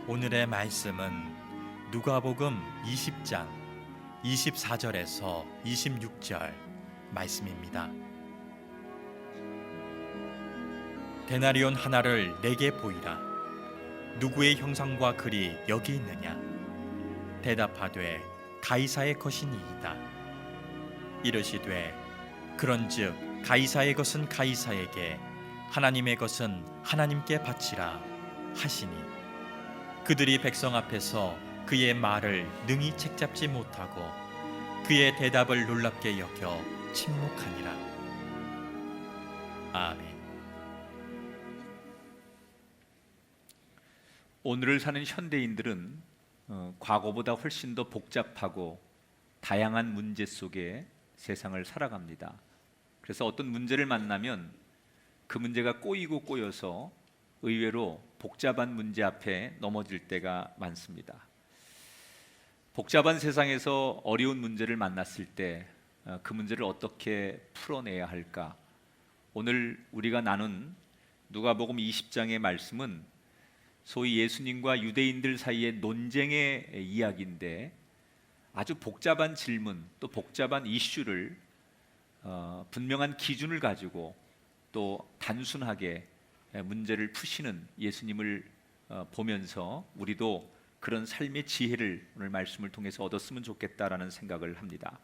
오늘의 말씀은 누가복음 20장 24절에서 26절 말씀입니다. 데나리온 하나를 내게 보이라. 누구의 형상과 글이 여기 있느냐? 대답하되 가이사의 것이니이다. 이르시되 그런즉 가이사의 것은 가이사에게, 하나님의 것은 하나님께 바치라 하시니, 그들이 백성 앞에서 그의 말을 능히 책잡지 못하고 그의 대답을 놀랍게 여겨 침묵하니라. 아멘. 오늘을 사는 현대인들은 과거보다 훨씬 더 복잡하고 다양한 문제 속에 세상을 살아갑니다. 그래서 어떤 문제를 만나면 그 문제가 꼬이고 꼬여서 의외로 복잡한 문제 앞에 넘어질 때가 많습니다. 복잡한 세상에서 어려운 문제를 만났을 때 그 문제를 어떻게 풀어내야 할까? 오늘 우리가 나눈 누가복음 20장의 말씀은 소위 예수님과 유대인들 사이의 논쟁의 이야기인데, 아주 복잡한 질문 또 복잡한 이슈를 분명한 기준을 가지고 또 단순하게 문제를 푸시는 예수님을 보면서 우리도 그런 삶의 지혜를 오늘 말씀을 통해서 얻었으면 좋겠다라는 생각을 합니다.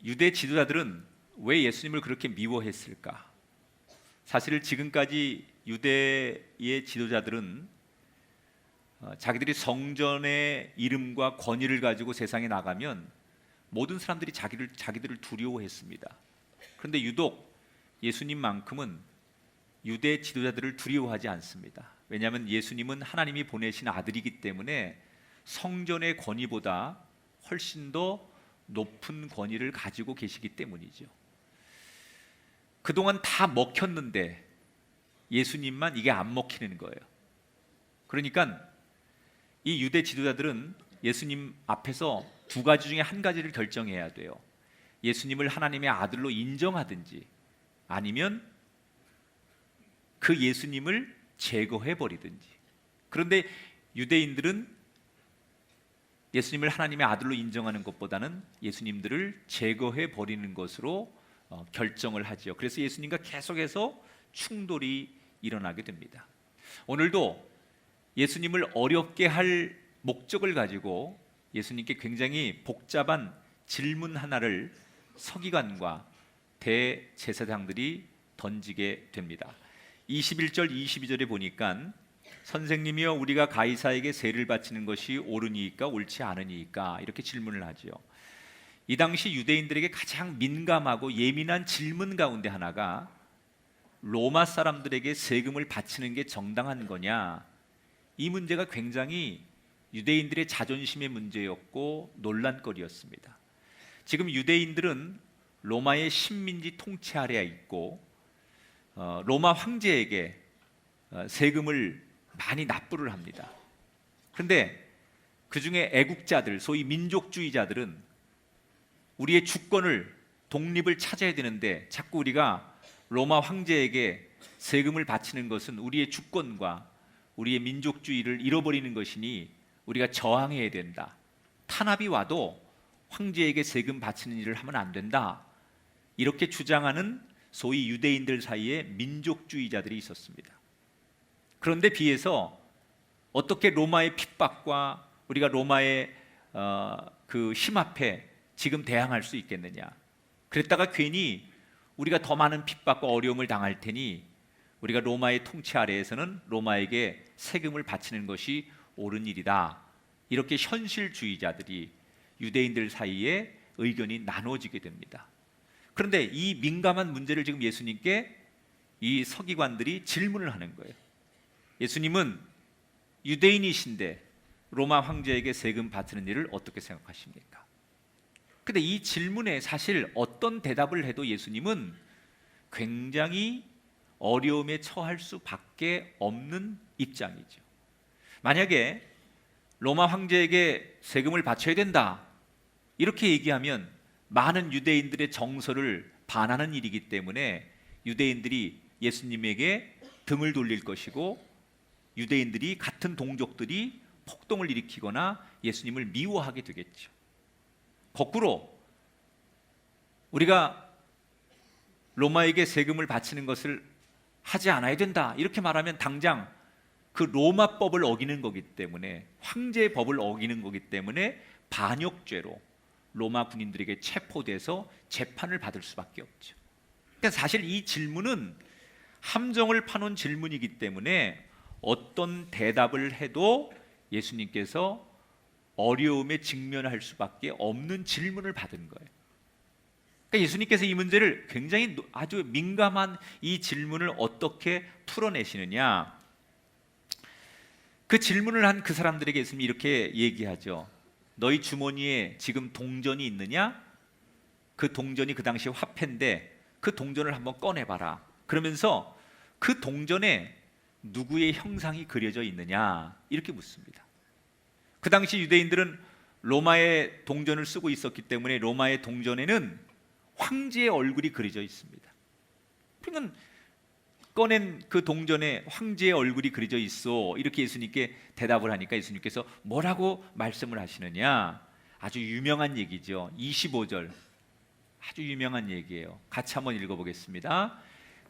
유대 지도자들은 왜 예수님을 그렇게 미워했을까? 사실 지금까지 유대의 지도자들은 자기들이 성전의 이름과 권위를 가지고 세상에 나가면 모든 사람들이 자기들을 두려워했습니다. 그런데 유독 예수님만큼은 유대 지도자들을 두려워하지 않습니다. 왜냐하면 예수님은 하나님이 보내신 아들이기 때문에 성전의 권위보다 훨씬 더 높은 권위를 가지고 계시기 때문이죠. 그동안 다 먹혔는데 예수님만 이게 안 먹히는 거예요. 그러니까 이 유대 지도자들은 예수님 앞에서 두 가지 중에 한 가지를 결정해야 돼요. 예수님을 하나님의 아들로 인정하든지 아니면 그 예수님을 제거해 버리든지. 그런데 유대인들은 예수님을 하나님의 아들로 인정하는 것보다는 예수님들을 제거해 버리는 것으로 결정을 하지요. 그래서 예수님과 계속해서 충돌이 일어나게 됩니다. 오늘도 예수님을 어렵게 할 목적을 가지고 예수님께 굉장히 복잡한 질문 하나를 서기관과 대제사장들이 던지게 됩니다. 21절 22절에 보니까 선생님이여, 우리가 가이사에게 세를 바치는 것이 옳으니까 옳지 않으니까, 이렇게 질문을 하지요. 이 당시 유대인들에게 가장 민감하고 예민한 질문 가운데 하나가 로마 사람들에게 세금을 바치는 게 정당한 거냐, 이 문제가 굉장히 유대인들의 자존심의 문제였고 논란거리였습니다. 지금 유대인들은 로마의 식민지 통치 아래에 있고 로마 황제에게 세금을 많이 납부를 합니다. 그런데 그 중에 애국자들, 소위 민족주의자들은 우리의 주권을, 독립을 찾아야 되는데 자꾸 우리가 로마 황제에게 세금을 바치는 것은 우리의 주권과 우리의 민족주의를 잃어버리는 것이니 우리가 저항해야 된다. 탄압이 와도 황제에게 세금 바치는 일을 하면 안 된다. 이렇게 주장하는 소위 유대인들 사이에 민족주의자들이 있었습니다. 그런데 비해서 어떻게 로마의 핍박과 우리가 로마의 그 힘 앞에 지금 대항할 수 있겠느냐. 그랬다가 괜히 우리가 더 많은 핍박과 어려움을 당할 테니 우리가 로마의 통치 아래에서는 로마에게 세금을 바치는 것이 옳은 일이다. 이렇게 현실주의자들이 유대인들 사이에 의견이 나눠지게 됩니다. 그런데 이 민감한 문제를 지금 예수님께 이 서기관들이 질문을 하는 거예요. 예수님은 유대인이신데 로마 황제에게 세금 바치는 일을 어떻게 생각하십니까? 근데 이 질문에 사실 어떤 대답을 해도 예수님은 굉장히 어려움에 처할 수밖에 없는 입장이죠. 만약에 로마 황제에게 세금을 바쳐야 된다, 이렇게 얘기하면 많은 유대인들의 정서를 반하는 일이기 때문에 유대인들이 예수님에게 등을 돌릴 것이고, 유대인들이 같은 동족들이 폭동을 일으키거나 예수님을 미워하게 되겠죠. 거꾸로 우리가 로마에게 세금을 바치는 것을 하지 않아야 된다, 이렇게 말하면 당장 그 로마법을 어기는 거기 때문에, 황제의 법을 어기는 거기 때문에 반역죄로 로마 군인들에게 체포돼서 재판을 받을 수밖에 없죠. 그러니까 사실 이 질문은 함정을 파놓은 질문이기 때문에 어떤 대답을 해도 예수님께서 어려움에 직면할 수밖에 없는 질문을 받은 거예요. 그러니까 예수님께서 이 문제를 굉장히 아주 민감한 이 질문을 어떻게 풀어내시느냐, 그 질문을 한 그 사람들에게 예수님이 이렇게 얘기하죠. 너희 주머니에 지금 동전이 있느냐? 그 동전이 그 당시 화폐인데 그 동전을 한번 꺼내봐라. 그러면서 그 동전에 누구의 형상이 그려져 있느냐, 이렇게 묻습니다. 그 당시 유대인들은 로마의 동전을 쓰고 있었기 때문에 로마의 동전에는 황제의 얼굴이 그려져 있습니다. 그러니까 꺼낸 그 동전에 황제의 얼굴이 그려져 있어, 이렇게 예수님께 대답을 하니까 예수님께서 뭐라고 말씀을 하시느냐, 아주 유명한 얘기죠. 25절, 아주 유명한 얘기예요. 같이 한번 읽어보겠습니다.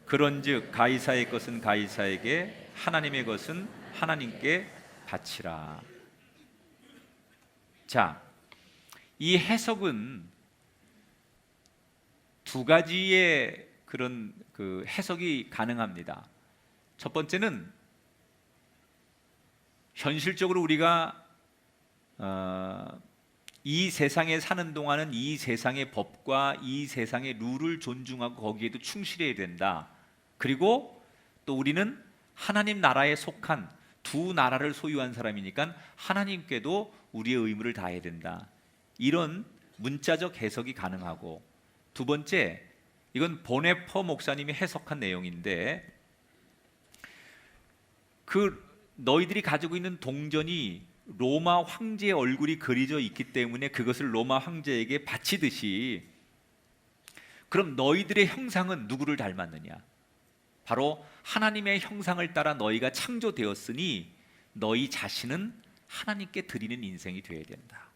그런즉 가이사의 것은 가이사에게, 하나님의 것은 하나님께 바치라. 자, 이 해석은 두 가지의 그런 그 해석이 가능합니다. 첫 번째는 현실적으로 우리가 이 세상에 사는 동안은 이 세상의 법과 이 세상의 룰을 존중하고 거기에도 충실해야 된다. 그리고 또 우리는 하나님 나라에 속한 두 나라를 소유한 사람이니까 하나님께도 우리의 의무를 다해야 된다. 이런 문자적 해석이 가능하고, 두 번째, 이건 보네퍼 목사님이 해석한 내용인데, 그 너희들이 가지고 있는 동전이 로마 황제의 얼굴이 그려져 있기 때문에 그것을 로마 황제에게 바치듯이, 그럼 너희들의 형상은 누구를 닮았느냐? 바로 하나님의 형상을 따라 너희가 창조되었으니 너희 자신은 하나님께 드리는 인생이 되어야 된다.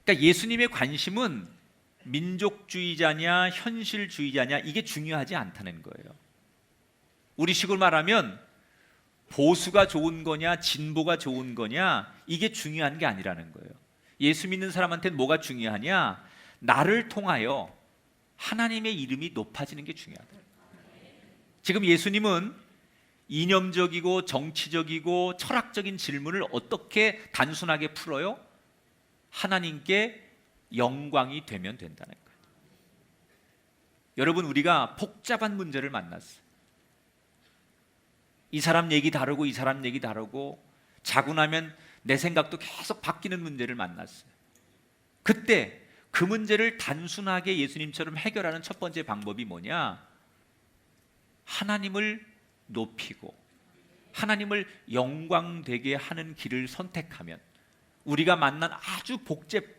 그러니까 예수님의 관심은 민족주의자냐 현실주의자냐 이게 중요하지 않다는 거예요. 우리식으로 말하면 보수가 좋은 거냐 진보가 좋은 거냐 이게 중요한 게 아니라는 거예요. 예수 믿는 사람한테는 뭐가 중요하냐? 나를 통하여 하나님의 이름이 높아지는 게 중요하다. 지금 예수님은 이념적이고 정치적이고 철학적인 질문을 어떻게 단순하게 풀어요? 하나님께 영광이 되면 된다는 거예요. 여러분, 우리가 복잡한 문제를 만났어요. 이 사람 얘기 다르고 이 사람 얘기 다르고, 자고 나면 내 생각도 계속 바뀌는 문제를 만났어요. 그때 그 문제를 단순하게 예수님처럼 해결하는 첫 번째 방법이 뭐냐? 하나님을 높이고 하나님을 영광되게 하는 길을 선택하면 우리가 만난 아주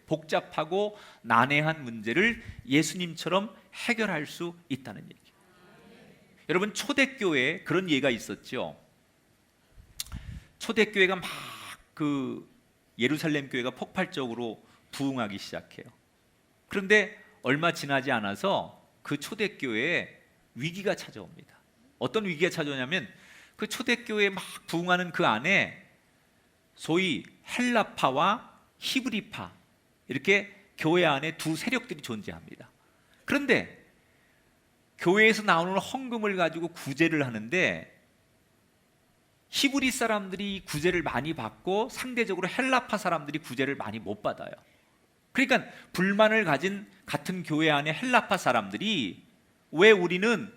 복잡하고 난해한 문제를 예수님처럼 해결할 수 있다는 얘기예요. 여러분, 초대교회에 그런 예가 있었죠. 초대교회가 막 그 예루살렘 교회가 폭발적으로 부흥하기 시작해요. 그런데 얼마 지나지 않아서 그 초대교회에 위기가 찾아옵니다. 어떤 위기가 찾아오냐면 그 초대교회에 막 부흥하는 그 안에 소위 헬라파와 히브리파, 이렇게 교회 안에 두 세력들이 존재합니다. 그런데 교회에서 나오는 헌금을 가지고 구제를 하는데 히브리 사람들이 구제를 많이 받고 상대적으로 헬라파 사람들이 구제를 많이 못 받아요. 그러니까 불만을 가진 같은 교회 안에 헬라파 사람들이 왜 우리는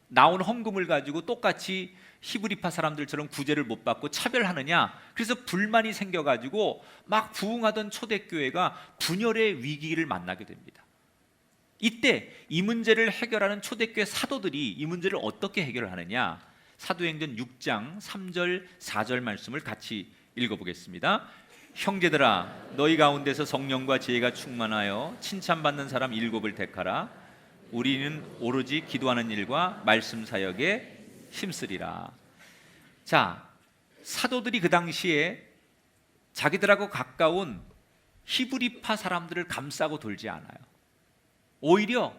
나온 헌금을 가지고 똑같이 히브리파 사람들처럼 구제를 못 받고 차별하느냐, 그래서 불만이 생겨가지고 막 부흥하던 초대교회가 분열의 위기를 만나게 됩니다. 이때 이 문제를 해결하는 초대교회 사도들이 이 문제를 어떻게 해결을 하느냐, 사도행전 6장 3절 4절 말씀을 같이 읽어보겠습니다. 형제들아 너희 가운데서 성령과 지혜가 충만하여 칭찬받는 사람 7을 택하라. 우리는 오로지 기도하는 일과 말씀 사역에 힘쓰리라. 자, 사도들이 그 당시에 자기들하고 가까운 히브리파 사람들을 감싸고 돌지 않아요. 오히려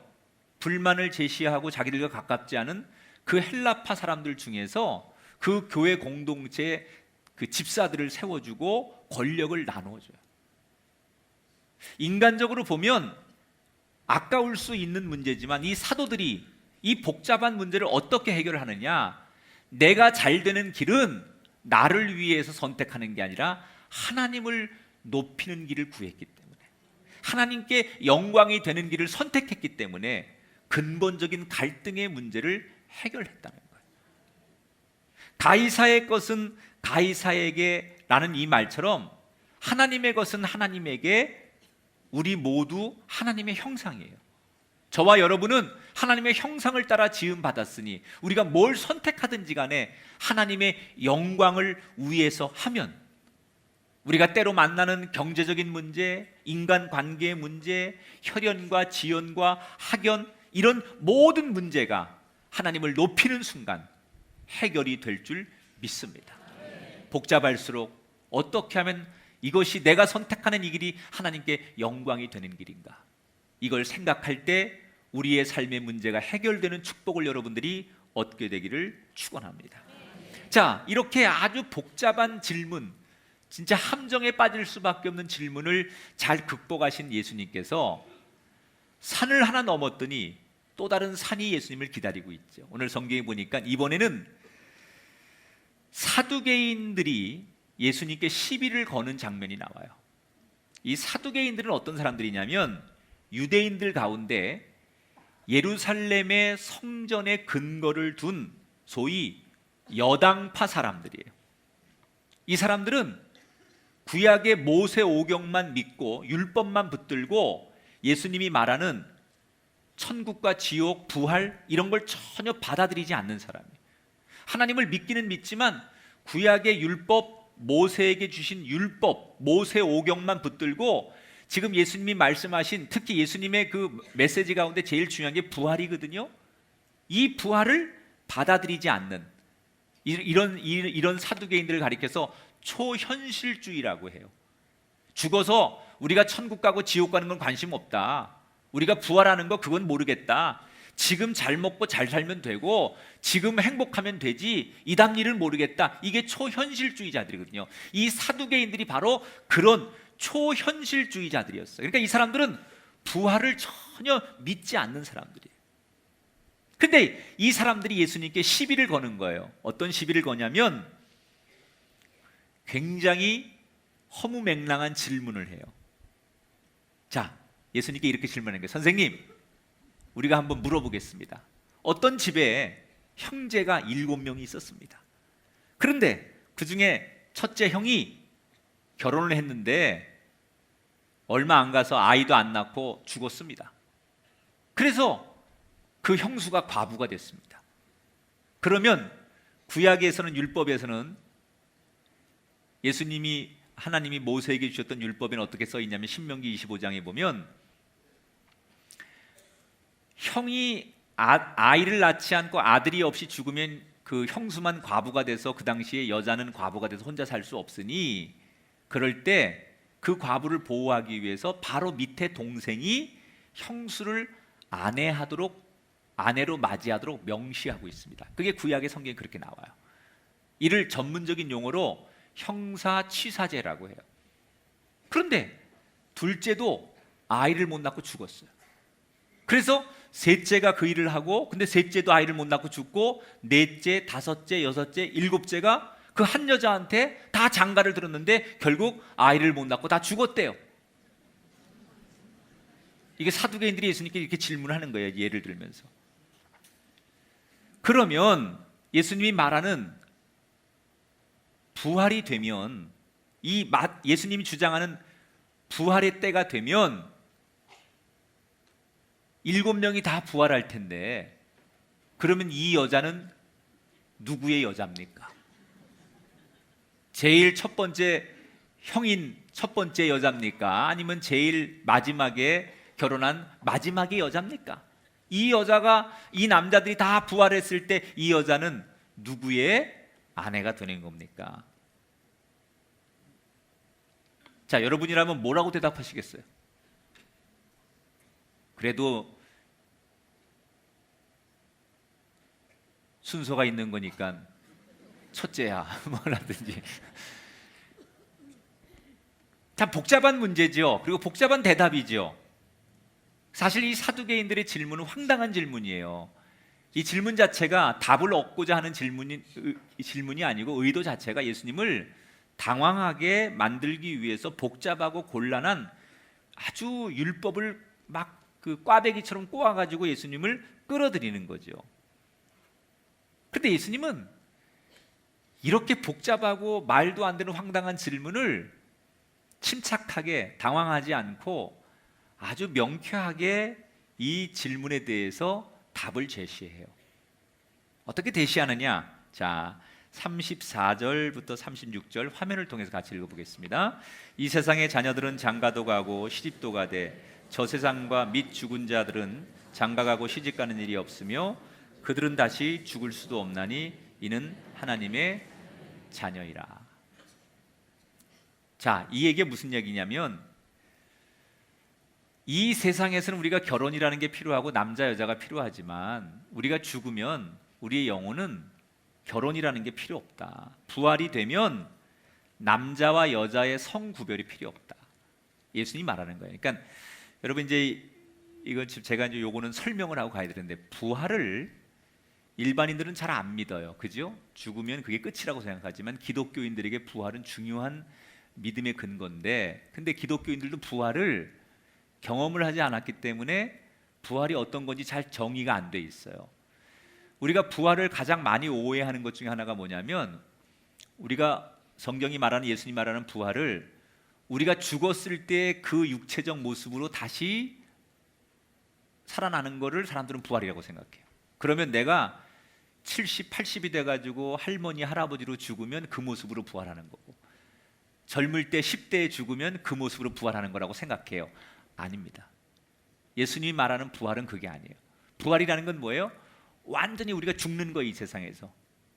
불만을 제시하고 자기들과 가깝지 않은 그 헬라파 사람들 중에서 그 교회 공동체의 그 집사들을 세워주고 권력을 나눠줘요. 인간적으로 보면 아까울 수 있는 문제지만 이 사도들이 이 복잡한 문제를 어떻게 해결하느냐, 내가 잘 되는 길은 나를 위해서 선택하는 게 아니라 하나님을 높이는 길을 구했기 때문에, 하나님께 영광이 되는 길을 선택했기 때문에 근본적인 갈등의 문제를 해결했다는 거예요. 가이사의 것은 가이사에게 라는 이 말처럼 하나님의 것은 하나님에게, 우리 모두 하나님의 형상이에요. 저와 여러분은 하나님의 형상을 따라 지음 받았으니 우리가 뭘 선택하든지 간에 하나님의 영광을 위해서 하면, 우리가 때로 만나는 경제적인 문제, 인간관계의 문제, 혈연과 지연과 학연, 이런 모든 문제가 하나님을 높이는 순간 해결이 될 줄 믿습니다. 복잡할수록 어떻게 하면 이것이 내가 선택하는 이 길이 하나님께 영광이 되는 길인가, 이걸 생각할 때 우리의 삶의 문제가 해결되는 축복을 여러분들이 얻게 되기를 축원합니다. 자, 이렇게 아주 복잡한 질문, 진짜 함정에 빠질 수밖에 없는 질문을 잘 극복하신 예수님께서 산을 하나 넘었더니 또 다른 산이 예수님을 기다리고 있죠. 오늘 성경에 보니까 이번에는 사두개인들이 예수님께 시비를 거는 장면이 나와요. 이 사두개인들은 어떤 사람들이냐면 유대인들 가운데 예루살렘의 성전의 근거를 둔 소위 여당파 사람들이에요. 이 사람들은 구약의 모세 오경만 믿고 율법만 붙들고 예수님이 말하는 천국과 지옥, 부활 이런 걸 전혀 받아들이지 않는 사람이에요. 하나님을 믿기는 믿지만 구약의 율법, 모세에게 주신 율법, 모세 오경만 붙들고 지금 예수님이 말씀하신, 특히 예수님의 그 메시지 가운데 제일 중요한 게 부활이거든요. 이 부활을 받아들이지 않는 이런 사두개인들을 가리켜서 초현실주의라고 해요. 죽어서 우리가 천국 가고 지옥 가는 건 관심 없다. 우리가 부활하는 거 그건 모르겠다. 지금 잘 먹고 잘 살면 되고 지금 행복하면 되지 이담 일은 모르겠다. 이게 초현실주의자들이거든요. 이 사두개인들이 바로 그런 초현실주의자들이었어요. 그러니까 이 사람들은 부활을 전혀 믿지 않는 사람들이에요. 근데 이 사람들이 예수님께 시비를 거는 거예요. 어떤 시비를 거냐면 굉장히 허무맹랑한 질문을 해요. 자, 예수님께 이렇게 질문한 거예요. 선생님, 우리가 한번 물어보겠습니다. 어떤 집에 형제가 7명이 있었습니다. 그런데 그 중에 첫째 형이 결혼을 했는데 얼마 안 가서 아이도 안 낳고 죽었습니다. 그래서 그 형수가 과부가 됐습니다. 그러면 구약에서는, 율법에서는 예수님이, 하나님이 모세에게 주셨던 율법에는 어떻게 써 있냐면 신명기 25장에 보면 형이 아이를 낳지 않고 아들이 없이 죽으면 그 형수만 과부가 돼서, 그 당시에 여자는 과부가 돼서 혼자 살 수 없으니 그럴 때 그 과부를 보호하기 위해서 바로 밑에 동생이 형수를 아내로 맞이하도록 명시하고 있습니다. 그게 구약의 성경에 그렇게 나와요. 이를 전문적인 용어로 형사취사제라고 해요. 그런데 둘째도 아이를 못 낳고 죽었어요. 그래서 셋째가 그 일을 하고, 근데 셋째도 아이를 못 낳고 죽고, 넷째, 다섯째, 여섯째, 일곱째가 그 한 여자한테 다 장가를 들었는데 결국 아이를 못 낳고 다 죽었대요. 이게 사두개인들이 예수님께 이렇게 질문하는 거예요. 예를 들면서. 그러면 예수님이 말하는 부활이 되면, 예수님이 주장하는 부활의 때가 되면 7명이 다 부활할 텐데, 그러면 이 여자는 누구의 여자입니까? 제일 첫 번째 형인 첫 번째 여자입니까? 아니면 제일 마지막에 결혼한 마지막의 여자입니까? 이 여자가, 이 남자들이 다 부활했을 때 이 여자는 누구의 아내가 되는 겁니까? 자, 여러분이라면 뭐라고 대답하시겠어요? 그래도 순서가 있는 거니까 첫째야 뭐라든지. 참 복잡한 문제죠. 그리고 복잡한 대답이죠. 사실 이 사두개인들의 질문은 황당한 질문이에요. 이 질문 자체가 답을 얻고자 하는 질문이 아니고 의도 자체가 예수님을 당황하게 만들기 위해서 복잡하고 곤란한 아주 율법을 막 그 꽈배기처럼 꼬아가지고 예수님을 끌어들이는 거죠. 그런데 예수님은 이렇게 복잡하고 말도 안 되는 황당한 질문을 침착하게, 당황하지 않고 아주 명쾌하게 이 질문에 대해서 답을 제시해요. 어떻게 제시하느냐? 자, 34절부터 36절 화면을 통해서 같이 읽어보겠습니다. 이 세상의 자녀들은 장가도 가고 시집도 가되 저 세상과 및 죽은 자들은 장가가고 시집가는 일이 없으며 그들은 다시 죽을 수도 없나니 이는 하나님의 자녀이라. 자, 이 얘기가 무슨 얘기냐면 이 세상에서는 우리가 결혼이라는 게 필요하고 남자 여자가 필요하지만 우리가 죽으면 우리의 영혼은 결혼이라는 게 필요 없다. 부활이 되면 남자와 여자의 성구별이 필요 없다. 예수님이 말하는 거예요. 그러니까 여러분 이제 이건 제가 이제 요거는 설명을 하고 가야 되는데 부활을 일반인들은 잘 안 믿어요. 그죠? 죽으면 그게 끝이라고 생각하지만 기독교인들에게 부활은 중요한 믿음의 근거인데 근데 기독교인들도 부활을 경험을 하지 않았기 때문에 부활이 어떤 건지 잘 정의가 안 돼 있어요. 우리가 부활을 가장 많이 오해하는 것 중에 하나가 뭐냐면 우리가 성경이 말하는 예수님 말하는 부활을 우리가 죽었을 때 그 육체적 모습으로 다시 살아나는 거를 사람들은 부활이라고 생각해요. 그러면 내가 70, 80이 돼가지고 할머니, 할아버지로 죽으면 그 모습으로 부활하는 거고 젊을 때 10대에 죽으면 그 모습으로 부활하는 거라고 생각해요. 아닙니다. 예수님이 말하는 부활은 그게 아니에요. 부활이라는 건 뭐예요? 완전히 우리가 죽는 거예요, 이 세상에서.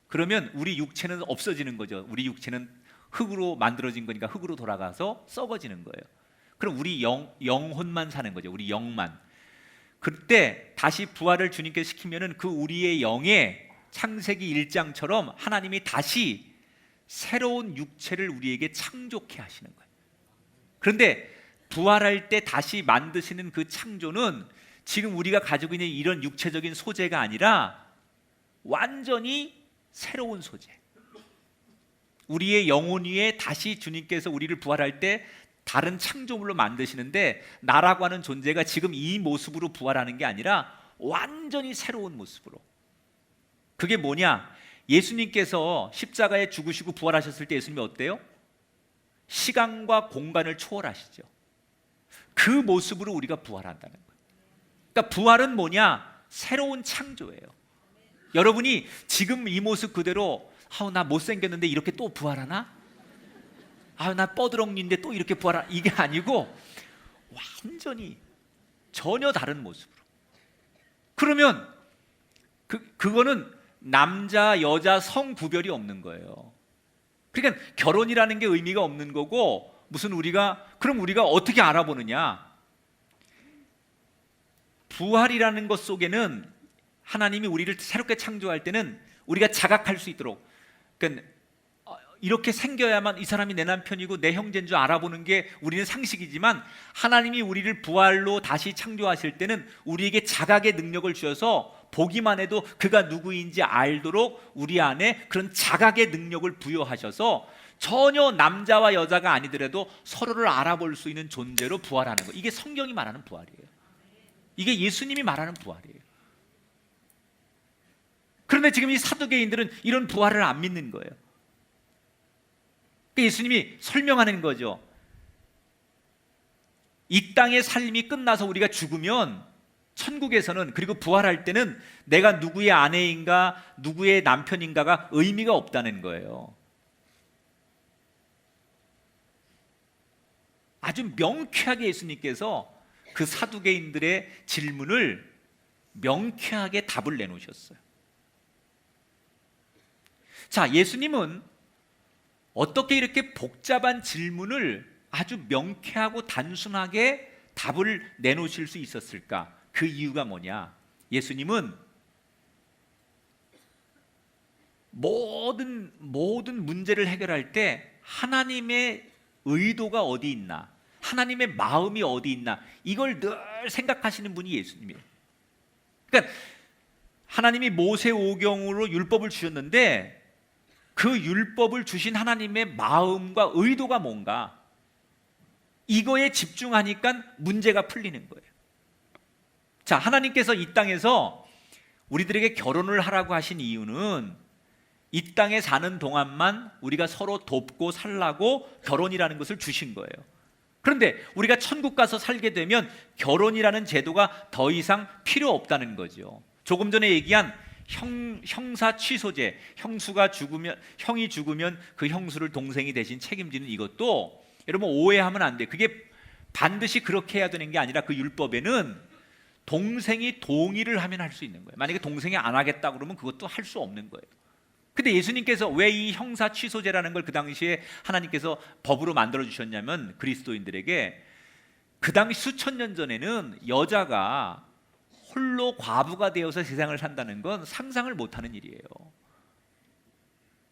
그러면 우리 육체는 없어지는 거죠. 우리 육체는 흙으로 만들어진 거니까 흙으로 돌아가서 썩어지는 거예요. 그럼 우리 영혼만 사는 거죠. 우리 영만. 그때 다시 부활을 주님께서 시키면은 그 우리의 영에 창세기 1장처럼 하나님이 다시 새로운 육체를 우리에게 창조케 하시는 거예요. 그런데 부활할 때 다시 만드시는 그 창조는 지금 우리가 가지고 있는 이런 육체적인 소재가 아니라 완전히 새로운 소재. 우리의 영혼 위에 다시 주님께서 우리를 부활할 때 다른 창조물로 만드시는데 나라고 하는 존재가 지금 이 모습으로 부활하는 게 아니라 완전히 새로운 모습으로. 그게 뭐냐? 예수님께서 십자가에 죽으시고 부활하셨을 때 예수님이 어때요? 시간과 공간을 초월하시죠. 그 모습으로 우리가 부활한다는 거예요. 그러니까 부활은 뭐냐? 새로운 창조예요. 여러분이 지금 이 모습 그대로 나 못생겼는데 이렇게 또 부활하나? 나 뻐드렁니인데 또 이렇게 부활하나? 이게 아니고 완전히 전혀 다른 모습으로. 그러면 그거는 남자, 여자 성 구별이 없는 거예요. 그러니까 결혼이라는 게 의미가 없는 거고 그럼 우리가 어떻게 알아보느냐? 부활이라는 것 속에는 하나님이 우리를 새롭게 창조할 때는 우리가 자각할 수 있도록 그러니까 이렇게 생겨야만 이 사람이 내 남편이고 내 형제인 줄 알아보는 게 우리는 상식이지만 하나님이 우리를 부활로 다시 창조하실 때는 우리에게 자각의 능력을 주셔서 보기만 해도 그가 누구인지 알도록 우리 안에 그런 자각의 능력을 부여하셔서 전혀 남자와 여자가 아니더라도 서로를 알아볼 수 있는 존재로 부활하는 거. 이게 성경이 말하는 부활이에요. 이게 예수님이 말하는 부활이에요. 그런데 지금 이 사두개인들은 이런 부활을 안 믿는 거예요. 예수님이 설명하는 거죠. 이 땅의 삶이 끝나서 우리가 죽으면 천국에서는, 그리고 부활할 때는 내가 누구의 아내인가 누구의 남편인가가 의미가 없다는 거예요. 아주 명쾌하게 예수님께서 그 사두개인들의 질문을 명쾌하게 답을 내놓으셨어요. 자, 예수님은 어떻게 이렇게 복잡한 질문을 아주 명쾌하고 단순하게 답을 내놓으실 수 있었을까? 그 이유가 뭐냐? 예수님은 모든 문제를 해결할 때 하나님의 의도가 어디 있나, 하나님의 마음이 어디 있나, 이걸 늘 생각하시는 분이 예수님이에요. 그러니까 하나님이 모세오경으로 율법을 주셨는데 그 율법을 주신 하나님의 마음과 의도가 뭔가, 이거에 집중하니까 문제가 풀리는 거예요. 자, 하나님께서 이 땅에서 우리들에게 결혼을 하라고 하신 이유는 이 땅에 사는 동안만 우리가 서로 돕고 살라고 결혼이라는 것을 주신 거예요. 그런데 우리가 천국 가서 살게 되면 결혼이라는 제도가 더 이상 필요 없다는 거죠. 조금 전에 얘기한 형사 취소제, 형이 죽으면 그 형수를 동생이 대신 책임지는 이것도 여러분 오해하면 안 돼. 그게 반드시 그렇게 해야 되는 게 아니라 그 율법에는 동생이 동의를 하면 할 수 있는 거예요. 만약에 동생이 안 하겠다 그러면 그것도 할 수 없는 거예요. 근데 예수님께서 왜 이 형사 취소제라는 걸 그 당시에 하나님께서 법으로 만들어 주셨냐면, 그리스도인들에게 그 당시 수천 년 전에는 여자가 홀로 과부가 되어서 세상을 산다는 건 상상을 못하는 일이에요.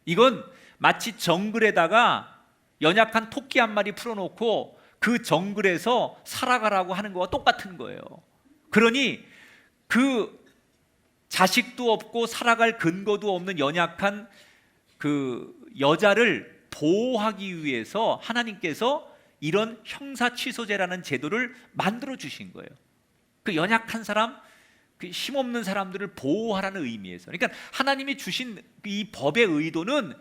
이건 마치 정글에다가 연약한 토끼 한 마리 풀어놓고 그 정글에서 살아가라고 하는 거와 똑같은 거예요. 그러니 그 자식도 없고 살아갈 근거도 없는 연약한 그 여자를 보호하기 위해서 하나님께서 이런 형사 취소제라는 제도를 만들어 주신 거예요. 그 연약한 사람, 그 힘없는 사람들을 보호하라는 의미에서. 그러니까 하나님이 주신 이 법의 의도는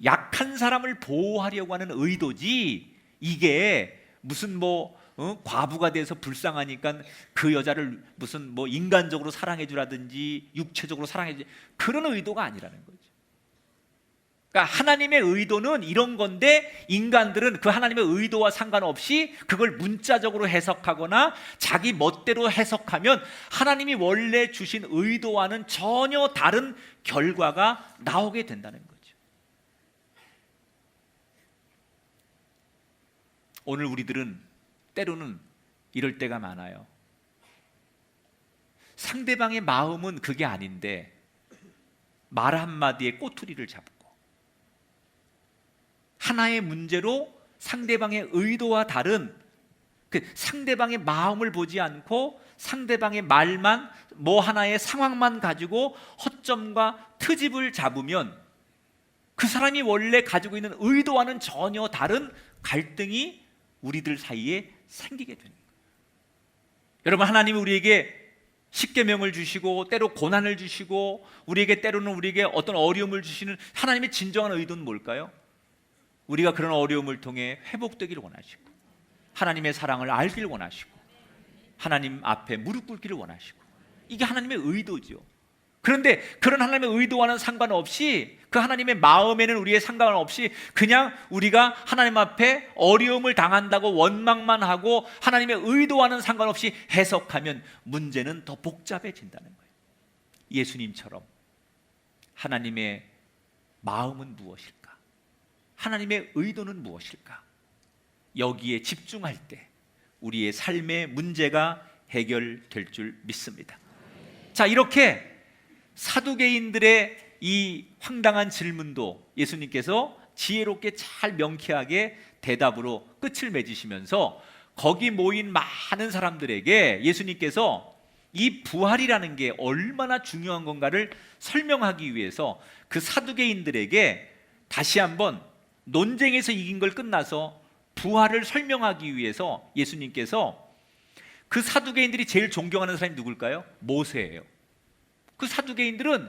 약한 사람을 보호하려고 하는 의도지, 이게 무슨 과부가 돼서 불쌍하니까 그 여자를 무슨 인간적으로 사랑해 주라든지 육체적으로 사랑해 주, 그런 의도가 아니라는 거죠. 그러니까 하나님의 의도는 이런 건데 인간들은 그 하나님의 의도와 상관없이 그걸 문자적으로 해석하거나 자기 멋대로 해석하면 하나님이 원래 주신 의도와는 전혀 다른 결과가 나오게 된다는 거죠. 오늘 우리들은 때로는 이럴 때가 많아요. 상대방의 마음은 그게 아닌데 말 한마디에 꼬투리를 잡고 하나의 문제로 상대방의 의도와 다른 그 상대방의 마음을 보지 않고 상대방의 말만, 하나의 상황만 가지고 허점과 트집을 잡으면 그 사람이 원래 가지고 있는 의도와는 전혀 다른 갈등이 우리들 사이에 생기게 되는 거예요. 여러분, 하나님이 우리에게 십계명을 주시고 때로 고난을 주시고 때로는 우리에게 어떤 어려움을 주시는 하나님의 진정한 의도는 뭘까요? 우리가 그런 어려움을 통해 회복되기를 원하시고 하나님의 사랑을 알기를 원하시고 하나님 앞에 무릎 꿇기를 원하시고, 이게 하나님의 의도죠. 그런데 그런 하나님의 의도와는 상관없이, 그 하나님의 마음에는 우리의 상관없이 그냥 우리가 하나님 앞에 어려움을 당한다고 원망만 하고 하나님의 의도와는 상관없이 해석하면 문제는 더 복잡해진다는 거예요. 예수님처럼 하나님의 마음은 무엇일까? 하나님의 의도는 무엇일까? 여기에 집중할 때 우리의 삶의 문제가 해결될 줄 믿습니다. 자, 이렇게 사두개인들의 이 황당한 질문도 예수님께서 지혜롭게 잘 명쾌하게 대답으로 끝을 맺으시면서 거기 모인 많은 사람들에게 예수님께서 이 부활이라는 게 얼마나 중요한 건가를 설명하기 위해서 그 사두개인들에게 다시 한번 논쟁에서 이긴 걸 끝나서 부활을 설명하기 위해서 예수님께서, 그 사두개인들이 제일 존경하는 사람이 누굴까요? 모세예요. 그 사두개인들은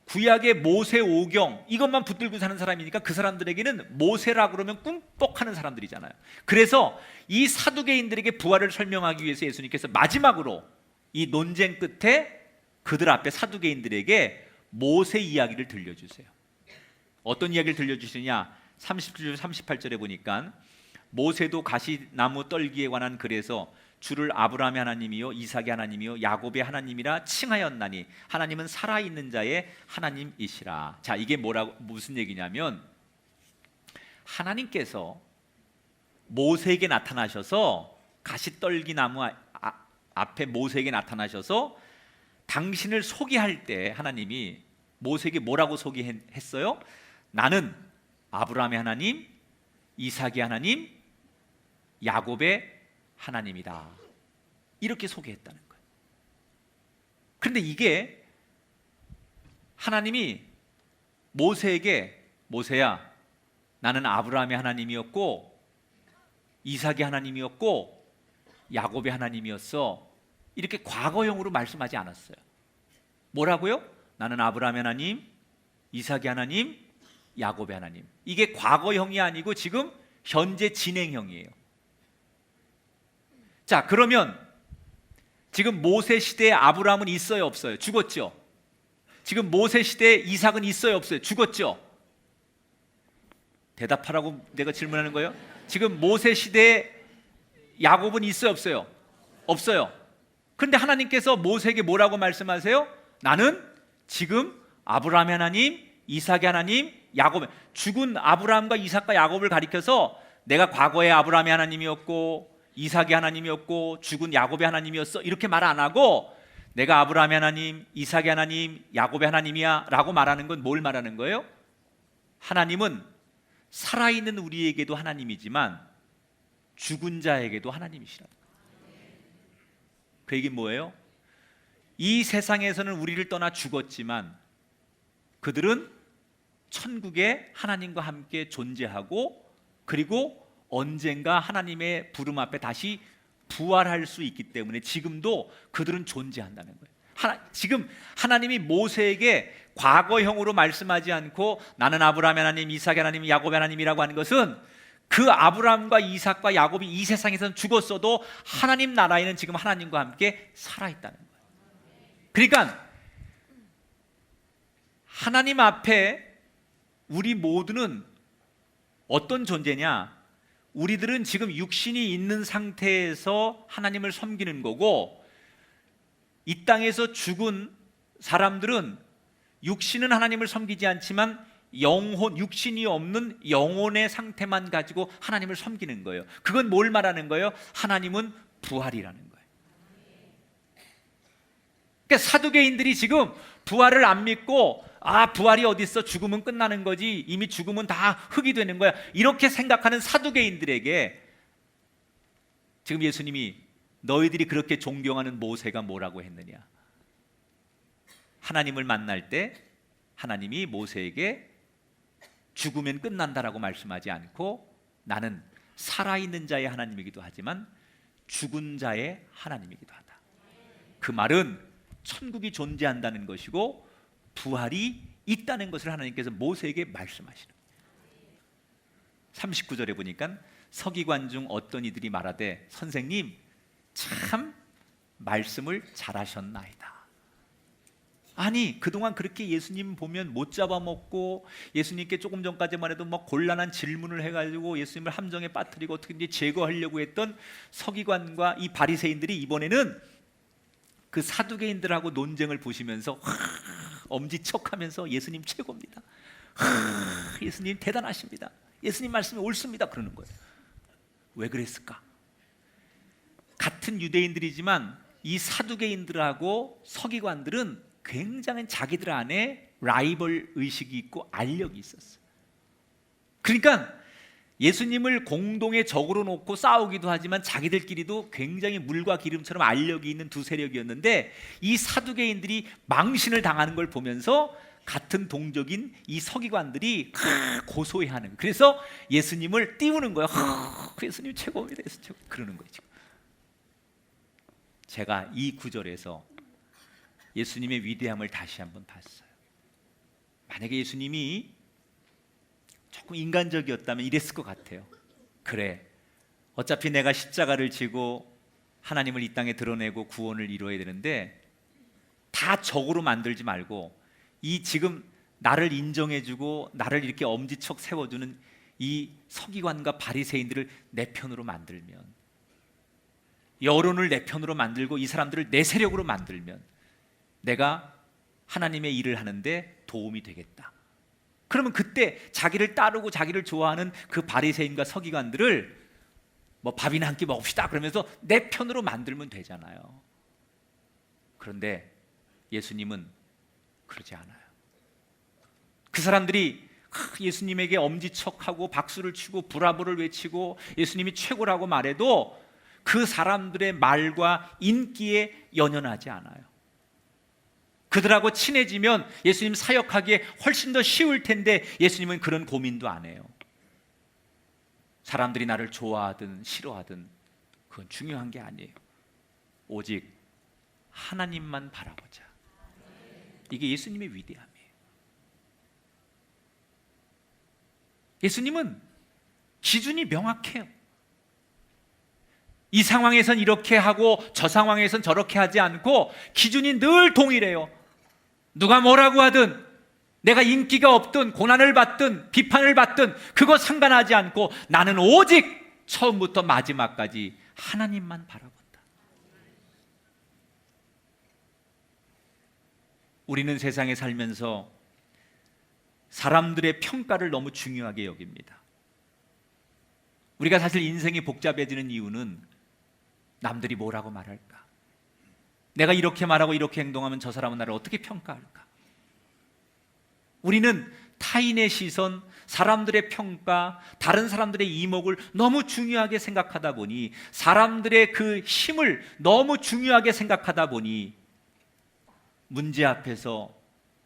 구약의 모세오경 이것만 붙들고 사는 사람이니까 그 사람들에게는 모세라 그러면 꿈뻑하는 사람들이잖아요. 그래서 이 사두개인들에게 부활을 설명하기 위해서 예수님께서 마지막으로 이 논쟁 끝에 그들 앞에 사두개인들에게 모세 이야기를 들려주세요. 어떤 이야기를 들려주시냐? 37절 38절에 보니까 모세도 가시나무 떨기에 관한 글에서 주를 아브라함의 하나님이요 이삭의 하나님이요 야곱의 하나님이라 칭하였나니 하나님은 살아있는 자의 하나님이시라. 자, 이게 무슨 얘기냐면 하나님께서 모세에게 나타나셔서 가시떨기 나무 앞에 모세에게 나타나셔서 당신을 소개할 때 하나님이 모세에게 뭐라고 소개했어요? 나는 아브라함의 하나님, 이삭의 하나님, 야곱의 하나님이다. 이렇게 소개했다는 거예요. 그런데 이게 하나님이 모세에게 모세야, 나는 아브라함의 하나님이었고 이삭의 하나님이었고 야곱의 하나님이었어. 이렇게 과거형으로 말씀하지 않았어요. 뭐라고요? 나는 아브라함의 하나님, 이삭의 하나님, 야곱의 하나님. 이게 과거형이 아니고 지금 현재 진행형이에요. 자, 그러면 지금 모세 시대에 아브라함은 있어요, 없어요? 죽었죠. 지금 모세 시대에 이삭은 있어요, 없어요? 죽었죠. 대답하라고 내가 질문하는 거예요. 지금 모세 시대에 야곱은 있어요, 없어요? 없어요. 그런데 하나님께서 모세에게 뭐라고 말씀하세요? 나는 지금 아브라함의 하나님, 이삭의 하나님, 야곱의, 죽은 아브라함과 이삭과 야곱을 가리켜서 내가 과거에 아브라함의 하나님이었고 이삭의 하나님이었고 죽은 야곱의 하나님이었어, 이렇게 말 안 하고 내가 아브라함의 하나님, 이삭의 하나님, 야곱의 하나님이야 라고 말하는 건 뭘 말하는 거예요? 하나님은 살아있는 우리에게도 하나님이지만 죽은 자에게도 하나님이시라. 그 얘기는 뭐예요? 이 세상에서는 우리를 떠나 죽었지만 그들은 천국에 하나님과 함께 존재하고 그리고 언젠가 하나님의 부름 앞에 다시 부활할 수 있기 때문에 지금도 그들은 존재한다는 거예요. 지금 하나님이 모세에게 과거형으로 말씀하지 않고 나는 아브라함의 하나님, 이삭의 하나님, 야곱의 하나님이라고 하는 것은 그 아브라함과 이삭과 야곱이 이 세상에서는 죽었어도 하나님 나라에는 지금 하나님과 함께 살아있다는 거예요. 그러니까 하나님 앞에 우리 모두는 어떤 존재냐? 우리들은 지금 육신이 있는 상태에서 하나님을 섬기는 거고, 이 땅에서 죽은 사람들은 육신은 하나님을 섬기지 않지만 영혼, 육신이 없는 영혼의 상태만 가지고 하나님을 섬기는 거예요. 그건 뭘 말하는 거예요? 하나님은 부활이라는 거예요. 그러니까 사두개인들이 지금 부활을 안 믿고 부활이 어디 있어? 죽음은 끝나는 거지. 이미 죽음은 다 흙이 되는 거야. 이렇게 생각하는 사두개인들에게 지금 예수님이 너희들이 그렇게 존경하는 모세가 뭐라고 했느냐? 하나님을 만날 때 하나님이 모세에게 죽으면 끝난다라고 말씀하지 않고 나는 살아있는 자의 하나님이기도 하지만 죽은 자의 하나님이기도 하다. 그 말은 천국이 존재한다는 것이고 부활이 있다는 것을 하나님께서 모세에게 말씀하시는 거예요. 39절에 보니까 서기관 중 어떤 이들이 말하되 선생님 참 말씀을 잘하셨나이다. 아니 그동안 그렇게 예수님 보면 못 잡아먹고 예수님께 조금 전까지만 해도 막 곤란한 질문을 해가지고 예수님을 함정에 빠뜨리고 어떻게든지 제거하려고 했던 서기관과 이 바리새인들이 이번에는 그 사두개인들하고 논쟁을 보시면서 엄지척하면서 예수님 최고입니다. 예수님 대단하십니다. 예수님 말씀이 옳습니다. 그러는 거예요. 왜 그랬을까? 같은 유대인들이지만 이 사두개인들하고 서기관들은 굉장히 자기들 안에 라이벌 의식이 있고 알력이 있었어요. 그러니까 예수님을 공동의 적으로 놓고 싸우기도 하지만 자기들끼리도 굉장히 물과 기름처럼 알력이 있는 두 세력이었는데 이 사두개인들이 망신을 당하는 걸 보면서 같은 동족인 이 서기관들이 고소해하는 거예요. 그래서 예수님을 띄우는 거예요. 예수님 최고입니다. 예수님 최고. 그러는 거예요. 지금. 제가 이 구절에서 예수님의 위대함을 다시 한번 봤어요. 만약에 예수님이 조금 인간적이었다면 이랬을 것 같아요. 그래, 어차피 내가 십자가를 지고 하나님을 이 땅에 드러내고 구원을 이루어야 되는데 다 적으로 만들지 말고 이 지금 나를 인정해주고 나를 이렇게 엄지척 세워주는 이 서기관과 바리새인들을 내 편으로 만들면, 여론을 내 편으로 만들고 이 사람들을 내 세력으로 만들면 내가 하나님의 일을 하는데 도움이 되겠다. 그러면 그때 자기를 따르고 자기를 좋아하는 그 바리새인과 서기관들을 뭐 밥이나 한 끼 먹읍시다 그러면서 내 편으로 만들면 되잖아요. 그런데 예수님은 그러지 않아요. 그 사람들이 예수님에게 엄지척하고 박수를 치고 브라보를 외치고 예수님이 최고라고 말해도 그 사람들의 말과 인기에 연연하지 않아요. 그들하고 친해지면 예수님 사역하기에 훨씬 더 쉬울 텐데 예수님은 그런 고민도 안 해요. 사람들이 나를 좋아하든 싫어하든 그건 중요한 게 아니에요. 오직 하나님만 바라보자. 이게 예수님의 위대함이에요. 예수님은 기준이 명확해요. 이 상황에선 이렇게 하고 저 상황에선 저렇게 하지 않고 기준이 늘 동일해요. 누가 뭐라고 하든, 내가 인기가 없든 고난을 받든 비판을 받든 그거 상관하지 않고 나는 오직 처음부터 마지막까지 하나님만 바라본다. 우리는 세상에 살면서 사람들의 평가를 너무 중요하게 여깁니다. 우리가 사실 인생이 복잡해지는 이유는 남들이 뭐라고 말할까? 내가 이렇게 말하고 이렇게 행동하면 저 사람은 나를 어떻게 평가할까? 우리는 타인의 시선, 사람들의 평가, 다른 사람들의 이목을 너무 중요하게 생각하다 보니, 사람들의 그 힘을 너무 중요하게 생각하다 보니 문제 앞에서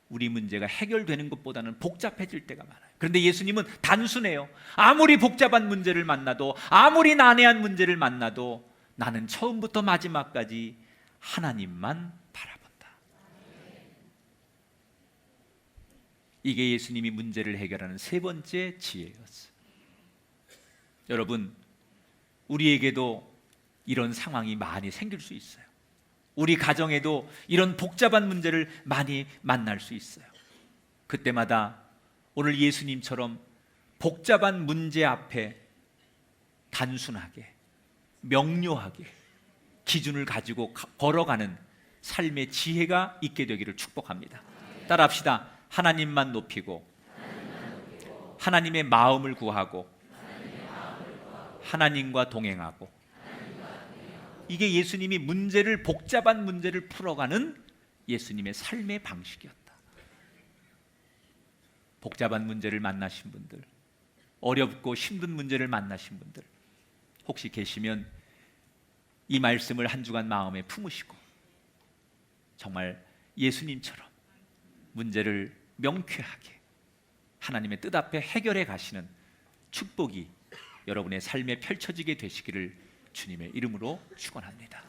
우리 문제가 해결되는 것보다는 복잡해질 때가 많아요. 그런데 예수님은 단순해요. 아무리 복잡한 문제를 만나도, 아무리 난해한 문제를 만나도 나는 처음부터 마지막까지 하나님만 바라본다. 이게 예수님이 문제를 해결하는 세 번째 지혜였어요. 여러분, 우리에게도 이런 상황이 많이 생길 수 있어요. 우리 가정에도 이런 복잡한 문제를 많이 만날 수 있어요. 그때마다 오늘 예수님처럼 복잡한 문제 앞에 단순하게, 명료하게 기준을 가지고 걸어가는 삶의 지혜가 있게 되기를 축복합니다. 따라합시다. 하나님만 높이고 하나님의 마음을 구하고 하나님과 동행하고. 이게 예수님이 복잡한 문제를 풀어가는 예수님의 삶의 방식이었다. 복잡한 문제를 만나신 분들, 어렵고 힘든 문제를 만나신 분들 혹시 계시면 이 말씀을 한 주간 마음에 품으시고 정말 예수님처럼 문제를 명쾌하게 하나님의 뜻 앞에 해결해 가시는 축복이 여러분의 삶에 펼쳐지게 되시기를 주님의 이름으로 축원합니다.